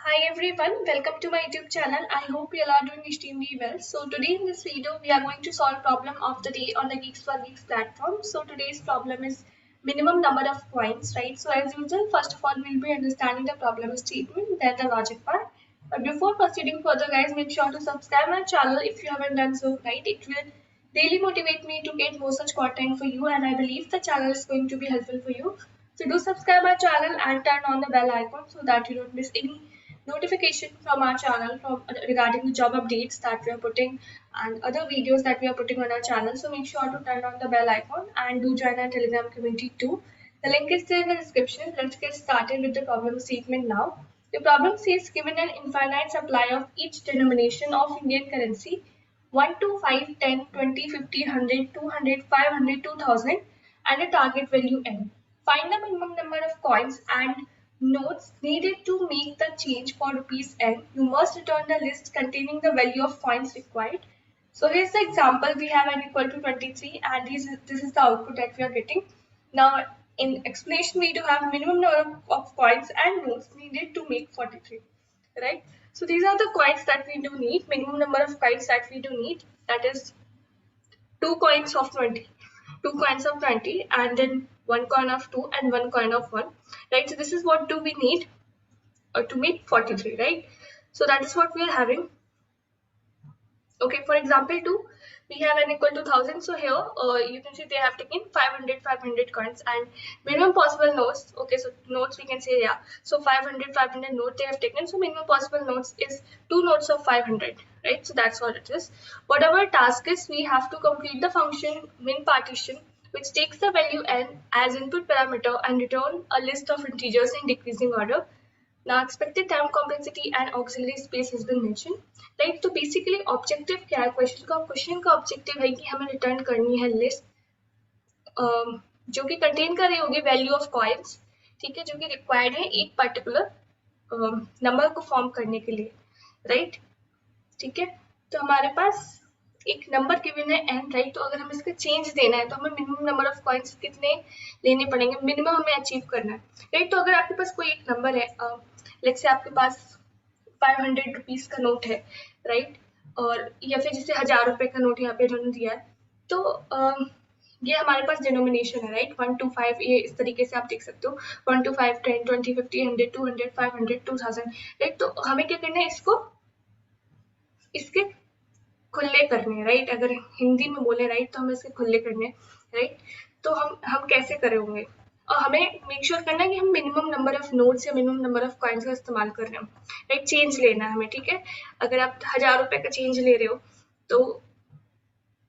Hi everyone, welcome to my YouTube channel. I hope you all are doing extremely well. So today in this video, we are going to solve problem of the day on the Geeks for Geeks platform. So today's problem is minimum number of coins, right? So as usual, first of all, we'll be understanding the problem statement, then the logic part. But before proceeding further, guys, make sure to subscribe my channel if you haven't done so, right? It will daily motivate me to get more such content for you, and I believe the channel is going to be helpful for you. So do subscribe our channel and turn on the bell icon so that you don't miss any notification from our channel from regarding the job updates that we are putting and other videos that we are putting on our channel. So make sure to turn on the bell icon and do join our Telegram community too. The link is there in the description. Let's get started with the problem statement now. The problem says given an infinite supply of each denomination of Indian currency 1 to 5, 10, 20, 50, 100, 200, 500, 2000 and a target value n. Find the minimum number of coins and notes needed to make the change for rupees n. You must return the list containing the value of coins required. So here's the example. We have n equal to 23 and this is the output that we are getting. Now in explanation we do have minimum number of coins and notes needed to make 43, right? So these are the coins that we do need, minimum number of coins that we do need, that is 2 coins of 20, 2 coins of 20 and then 1 coin of 2 and 1 coin of 1, right? So this is what do we need to make 43, right? So that is what we are having. Okay, for example 2, we have n equal to 1000. So here you can see they have taken 500 coins and minimum possible notes. Okay, so notes we can say, yeah, so 500 note they have taken. So minimum possible notes is 2 notes of 500, right? So that's what it is. Whatever task is, we have to complete the function min partition, which takes the value n as input parameter and return a list of integers in decreasing order. Now expected time complexity and auxiliary space has been mentioned, right? तो basically objective क्या है question का objective है कि हमें return करनी है list जो कि contain कर रही होगी value of coins, ठीक है, जो कि required है एक particular number को form करने के लिए, right? ठीक है, तो हमारे पास एक नंबर गिवन है n, राइट? तो अगर हमें इसका चेंज देना है तो हमें मिनिमम नंबर ऑफ कॉइन्स कितने लेने पड़ेंगे, मिनिमम हमें अचीव करना है, राइट? तो अगर आपके पास कोई एक नंबर है, लेट्स से आपके पास 500 रुपीज का नोट है, राइट? और या फिर जैसे 1000 रुपए का नोट यहाँ पे उन्होंने दिया है, तो ये हमारे पास डिनोमिनेशन है, राइट? 1 to 5, ये इस तरीके से आप देख सकते हो, 1 to 5, 10, 20, 50, 100, 200, 500, 2000, राइट? तो हमें क्या करना है, इसके खुले करने हैं, राइट? अगर हिंदी में बोले, राइट, तो हमें इसके खुले करने हैं, राइट? तो हम कैसे करेंगे, और हमें मेक श्योर करना है कि हम मिनिमम नंबर ऑफ नोट्स या मिनिमम नंबर ऑफ कॉइन्स का इस्तेमाल कर रहे हैं, राइट? चेंज लेना है हमें, ठीक है? अगर आप 1000 रुपए का चेंज ले रहे हो तो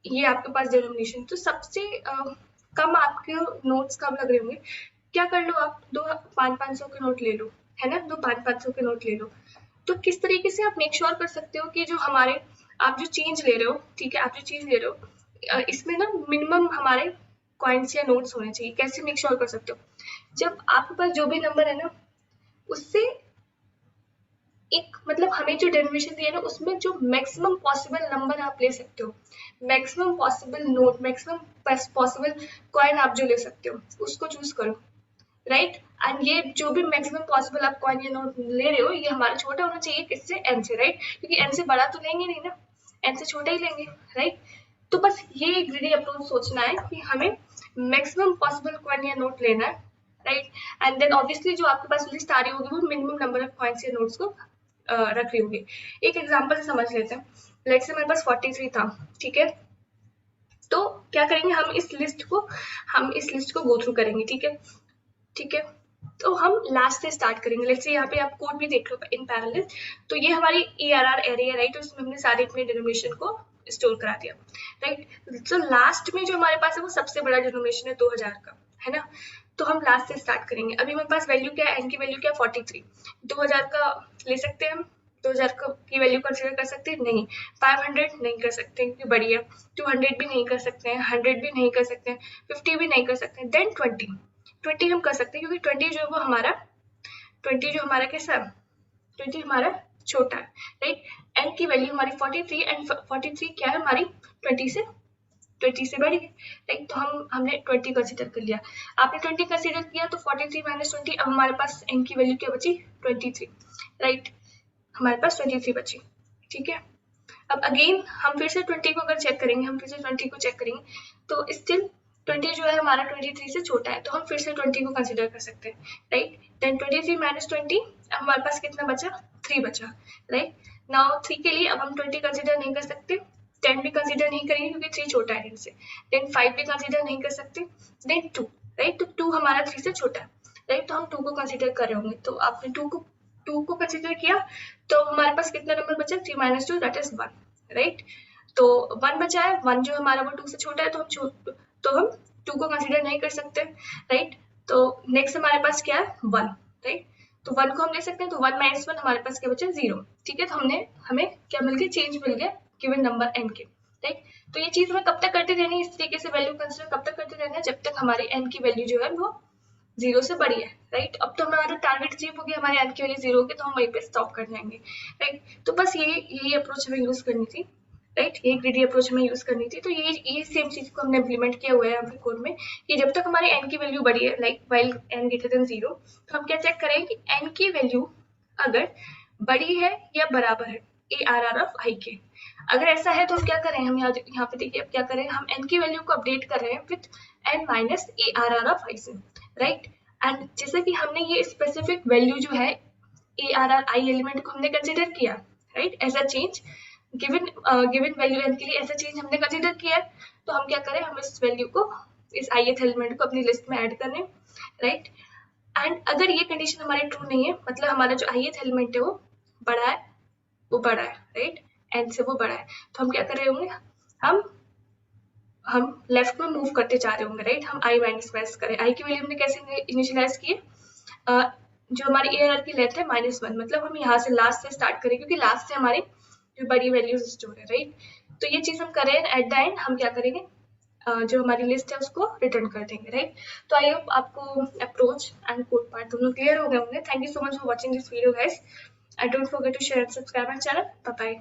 ये आपके पास डिनोमिनेशन, तो सबसे कम आपके नोट्स कम लग रहे होंगे, क्या कर लो आप, 2 500 के नोट ले लो, है ना? 2 500 के नोट ले लो। तो किस तरीके से आप मेक श्योर कर सकते हो कि जो हमारे आप जो चेंज ले रहे हो, ठीक है, आप जो चीज ले रहे हो इसमें ना मिनिमम हमारे कॉइन्स या नोट्स होने चाहिए। कैसे मेक श्योर कर सकते हो, जब आपके पास जो भी नंबर है ना उससे एक मतलब हमें जो डेरिवेशन दिया है ना उसमें जो मैक्सिमम पॉसिबल नंबर आप ले सकते हो, maximum possible note, maximum possible coin आप जो ले सकते हो उसको चूज करो, राइट? एंड ये जो भी मैक्सिमम पॉसिबल आप कॉइन या नोट ले रहे हो ये हमारा छोटा होना चाहिए, किससे? एन से, राइट? क्योंकि एन से बड़ा तो लेंगे नहीं ना, एन से छोटा ही लेंगे, राइट? तो बस ये ग्रीडी अप्रोच सोचना है कि हमें मैक्सिमम पॉसिबल कॉइन या नोट लेना है, राइट? एंड देन ऑब्वियसली जो आपके पास लिस्ट आ रही होगी वो मिनिमम नंबर ऑफ कॉइन्स या नोट्स को रख रही होगी। एक एग्जाम्पल से समझ लेते हैं, लाइक से मेरे पास 43 था, ठीक है? तो क्या करेंगे, हम इस लिस्ट को गो थ्रू करेंगे, ठीक है? ठीक है, तो हम लास्ट से स्टार्ट करेंगे। लेट्स से यहाँ पे आप कोड भी देख लो इन पैरेलल, तो ये हमारी ARR एरे है, राइट? उसमें हमने सारे अपने डिनोमिनेशन को स्टोर करा दिया, राइट? तो लास्ट में जो हमारे पास है वो सबसे बड़ा डिनोमिनेशन है 2000 का, है ना? तो हम लास्ट से स्टार्ट करेंगे। अभी मेरे पास वैल्यू क्या है, एन की वैल्यू क्या है, 43। 2000 का ले सकते हैं हम, 2000 की वैल्यू कंसिडर कर सकते हैं? नहीं। 500 नहीं कर सकते क्योंकि बड़ी है, 200 भी नहीं कर सकते हैं, 100 भी नहीं कर सकते हैं, 50 भी नहीं कर सकते हैं, देन 20 हम कर सकते हैं, क्योंकि 20 जो है वो हमारा 20 जो हमारा कैसा है, 20 हमारा छोटा है, राइट? एन की वैल्यू हमारी 43 एंड 43 क्या है हमारी 20 से बड़ी है, राइट? तो हमने 20 कंसीडर कर लिया, आपने 20 कंसीडर किया तो 43 - 20, अब हमारे पास एन की वैल्यू क्या बची, 23, राइट? हमारे पास 23 बची, ठीक है। अब अगेन हम फिर से 20 को अगर चेक करेंगे, हम फिर से 20 को चेक करेंगे तो स्टिल 20 जो है हमारा 23 से छोटा है, तो हम फिर से 20 को कंसिडर कर सकते हैं, राइट। देन 23 माइनस 20, हमारे पास कितना बचा, 3 बचा, राइट। नाउ 3 के लिए अब हम 20 कंसिडर नहीं कर सकते, 10 भी कंसिडर नहीं करेंगे क्योंकि 3 छोटा है 10 से, देन 5 भी कंसिडर नहीं कर सकते, देन 2, राइट। तो 2 हमारा 3 से छोटा है, राइट। तो हम 2 को कंसिडर कर रहे होंगे, तो आपने 2 को कंसिडर किया तो हमारे पास कितना नंबर बचा, 3 माइनस 2 दैट इज 1, राइट। तो 1 बचा है, 1 जो हमारा वो 2 से छोटा है, तो हम 2 को कंसिडर नहीं कर सकते, राइट। तो नेक्स्ट हमारे पास क्या है, 1, राइट। तो 1 को हम ले सकते हैं, तो 1 माइनस 1 हमारे पास क्या बचा, 0, ठीक है। तो हमें क्या मिल गया, चेंज मिल गया गिवन नंबर n के, राइट। तो ये चीज हमें कब तक करते रहनी है, इस तरीके से वैल्यू कंसिडर कब तक करते रहना है, जब तक हमारे n की वैल्यू जो है वो 0 से बड़ी है, राइट। अब तो हमारा टारगेट अचीव हो गया, हमारे n की वैल्यू 0 होगी तो हम वहीं पे स्टॉप कर जाएंगे, राइट। तो बस यही अप्रोच हमें यूज करनी थी, राइट। ये ग्रीडी अप्रोच हमें यूज करनी थी। तो ये सेम चीज को हमने इम्प्लीमेंट किया हुआ है यहाँ पे कोड में, कि जब तक हमारी n की वैल्यू बड़ी है, like while n greater than 0, तो हम क्या चेक करें कि n की वैल्यू अगर बड़ी है या बराबर है ARR ऑफ i के। अगर ऐसा है तो हम क्या करें, हम यहाँ पे देखिए अब क्या करें, हम n की वैल्यू को अपडेट कर रहे हैं with n minus ARR of i से, राइट। एंड जैसे कि हमने ये स्पेसिफिक वैल्यू जो है ARR i एलिमेंट को हमने कंसिडर किया, right, as a change given value n के लिए ऐसा चेंज हमने कंसिडर किया है, तो हम क्या करें, हम इस वैल्यू को, इस ith एलिमेंट को अपनी लिस्ट में ऐड कर रहे हैं, राइट। एंड अगर ये कंडीशन हमारी ट्रू नहीं है, मतलब हमारा जो ith एलिमेंट है वो बड़ा है, राइट, n से वो बड़ा है, तो हम क्या कर रहे होंगे, हम लेफ्ट में मूव करते जा रहे होंगे, राइट। हम i माइनस करें, i की वैल्यू हमने कैसे इनिशियलाइज की है, जो हमारी ARR की लेंथ है -1, मतलब हम यहाँ से लास्ट से स्टार्ट करें क्योंकि लास्ट से हमारी जो बड़ी वैल्यूज स्टोर है, राइट। तो ये चीज हम करें, एट द एंड हम क्या करेंगे, जो हमारी लिस्ट है उसको रिटर्न कर देंगे, राइट। तो आई होप आपको अप्रोच एंड कोड पार्ट दोनों क्लियर हो गए होंगे। Thank you so much for watching this video guys, and don't forget to share and subscribe my channel. Bye bye.